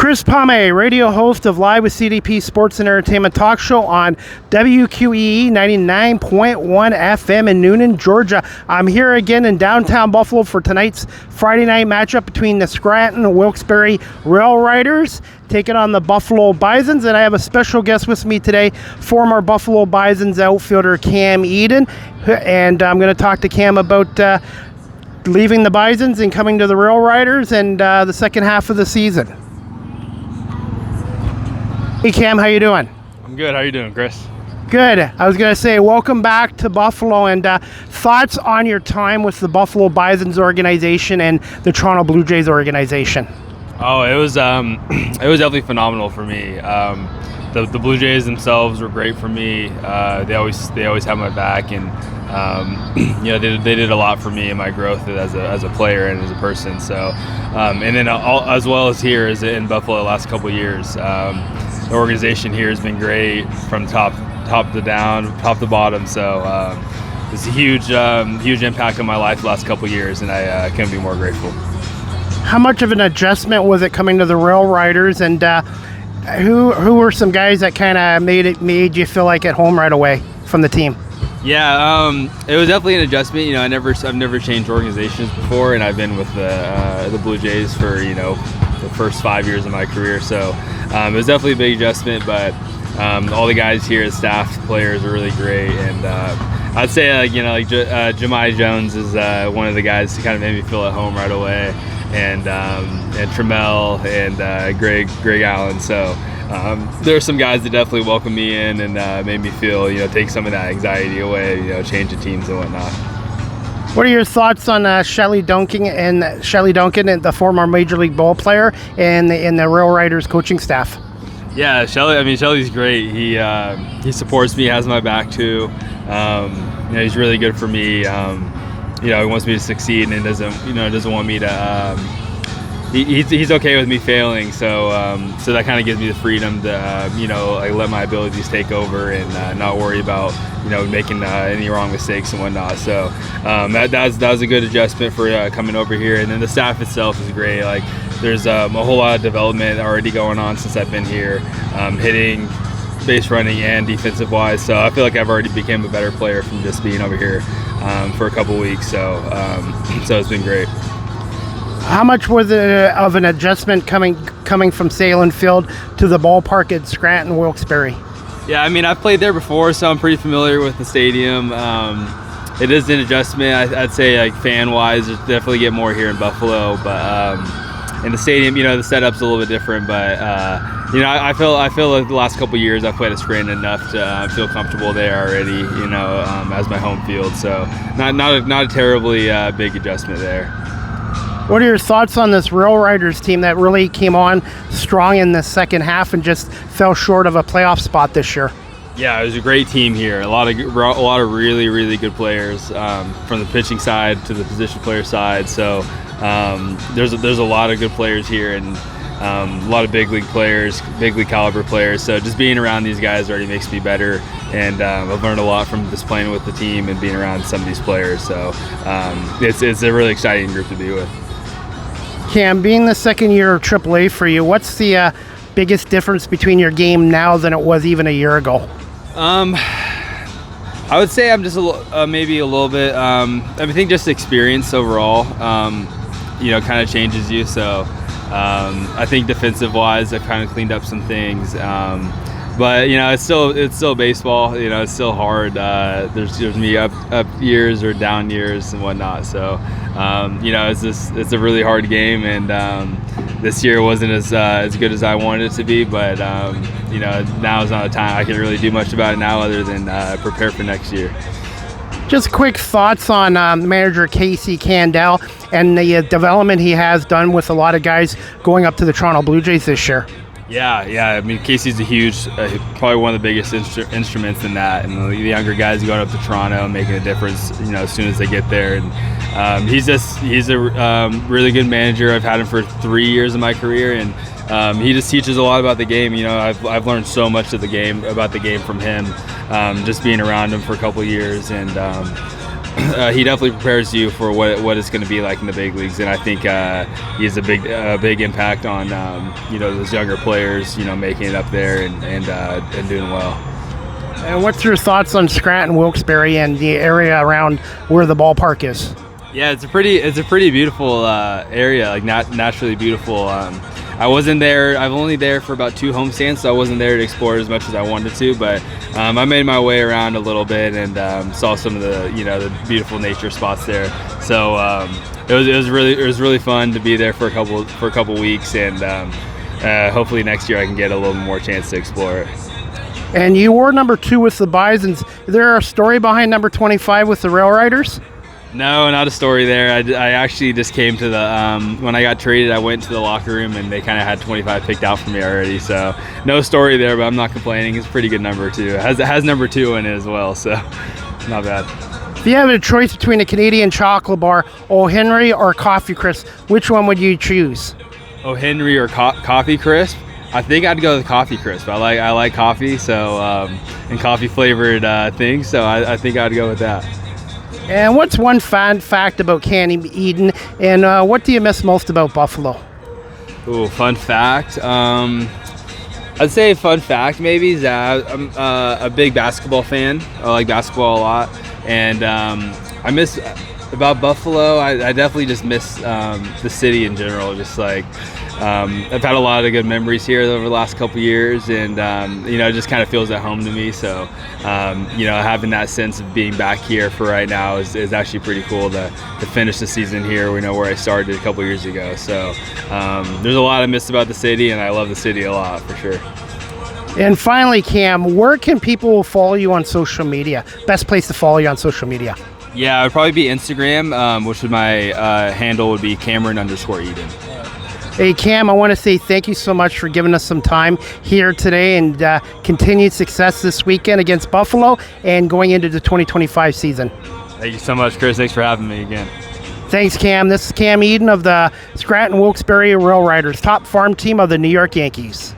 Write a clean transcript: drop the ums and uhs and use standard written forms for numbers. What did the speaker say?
Chris Pame, radio host of Live with CDP Sports and Entertainment Talk Show on WQEE 99.1 FM in Noonan, Georgia. I'm here again in downtown Buffalo for tonight's Friday night matchup between the Scranton Wilkes Barre RailRiders taking on the Buffalo Bisons, and I have a special guest with me today, former Buffalo Bisons outfielder Cam Eden, and I'm going to talk to Cam about leaving the Bisons and coming to the RailRiders and the second half of the season. Hey Cam, how you doing? I'm good. How you doing, Chris? Good. I was going to say welcome back to Buffalo, and thoughts on your time with the Buffalo Bisons organization and the Toronto Blue Jays organization. Oh, it was definitely phenomenal for me. The Blue Jays themselves were great for me. They always have my back, and they did a lot for me in my growth as a player and as a person. So, and then as well as here as in Buffalo the last couple of years. The organization here has been great from top to down, top to bottom. So it's a huge impact on my life the last couple of years, and I couldn't be more grateful. How much of an adjustment was it coming to the RailRiders, and who were some guys that kind of made you feel like at home right away from the team? Yeah, it was definitely an adjustment. I've never changed organizations before, and I've been with the Blue Jays for the first 5 years of my career. So it was definitely a big adjustment, but all the guys here, staff, players are really great, and I'd say Jemai Jones is one of the guys who kind of made me feel at home right away, and Trammell and Greg Allen. So there are some guys that definitely welcomed me in and made me feel, take some of that anxiety away, change the teams and whatnot. What are your thoughts on Shelley Duncan and the former Major League ball player and the RailRiders coaching staff? Yeah, Shelley's great. He supports me, has my back too. He's really good for me. He wants me to succeed and doesn't want me to. He's okay with me failing, so that kind of gives me the freedom to let my abilities take over and not worry about making any wrong mistakes and whatnot. So that was a good adjustment for coming over here, and then the staff itself is great. Like there's a whole lot of development already going on since I've been here, hitting, base running, and defensive wise. So I feel like I've already become a better player from just being over here for a couple weeks. So it's been great. How much was it of an adjustment coming from Salem Field to the ballpark at Scranton Wilkes Barre? Yeah, I've played there before, so I'm pretty familiar with the stadium. It is an adjustment. I'd say like fan-wise, there's definitely get more here in Buffalo, but in the stadium, the setup's a little bit different. But I feel like the last couple of years I've played at Scranton enough to feel comfortable there already. As my home field, so not a terribly big adjustment there. What are your thoughts on this RailRiders team that really came on strong in the second half and just fell short of a playoff spot this year? Yeah, it was a great team here. A lot of really, really good players from the pitching side to the position player side. So there's a lot of good players here, and a lot of big league players, big league caliber players. So just being around these guys already makes me better, and I've learned a lot from just playing with the team and being around some of these players. So it's a really exciting group to be with. Cam, being the second year of AAA for you, what's the biggest difference between your game now than it was even a year ago? I would say I'm just maybe a little bit. I think just experience overall, kind of changes you. So I think defensive-wise, I've kind of cleaned up some things. But it's still baseball. It's still hard. There's me up years or down years and whatnot. So it's a really hard game, and this year wasn't as good as I wanted it to be. But now is not the time I can really do much about it now, other than prepare for next year. Just quick thoughts on manager Casey Candell and the development he has done with a lot of guys going up to the Toronto Blue Jays this year. Yeah. Casey's a huge, probably one of the biggest instruments in that, and the younger guys going up to Toronto and making a difference, as soon as they get there. And he's a really good manager. I've had him for 3 years of my career, and he just teaches a lot about the game. I've learned so much about the game from him, just being around him for a couple of years, and he definitely prepares you for what it's going to be like in the big leagues, and I think he has a big impact on those younger players, making it up there and doing well. And what's your thoughts on Scranton Wilkes Barre and the area around where the ballpark is? Yeah, it's a pretty beautiful area, like naturally beautiful. I wasn't there. I'm only there for about 2 homestands, so I wasn't there to explore as much as I wanted to. But I made my way around a little bit and saw some of the the beautiful nature spots there. So it was really fun to be there for a couple weeks, and hopefully next year I can get a little more chance to explore it. And you wore number 2 with the Bisons. Is there a story behind number 25 with the RailRiders? No, not a story there. I actually just came to the when I got traded, I went to the locker room and they kind of had 25 picked out for me already. So no story there, but I'm not complaining. It's a pretty good number too. It has number 2 in it as well, so not bad. If you have a choice between a Canadian chocolate bar, O. Henry or Coffee Crisp, which one would you choose? O. Henry or Coffee Crisp? I think I'd go with Coffee Crisp. I like coffee, so and coffee flavored things. So I think I'd go with that. And what's one fun fact about Cam Eden, and what do you miss most about Buffalo? Ooh, fun fact. I'd say a fun fact maybe is that I'm a big basketball fan. I like basketball a lot, and I miss about Buffalo. I definitely just miss the city in general. Just like I've had a lot of good memories here over the last couple years, and it just kind of feels at home to me. So having that sense of being back here for right now is actually pretty cool to finish the season here. We know where I started a couple years ago. So there's a lot I miss about the city, and I love the city a lot for sure. And finally, Cam, where can people follow you on social media? Best place to follow you on social media? Yeah, it would probably be Instagram, which would my handle would be Cameron_Eden. Hey, Cam, I want to say thank you so much for giving us some time here today, and continued success this weekend against Buffalo and going into the 2025 season. Thank you so much, Chris. Thanks for having me again. Thanks, Cam. This is Cam Eden of the Scranton Wilkes Barre RailRiders, top farm team of the New York Yankees.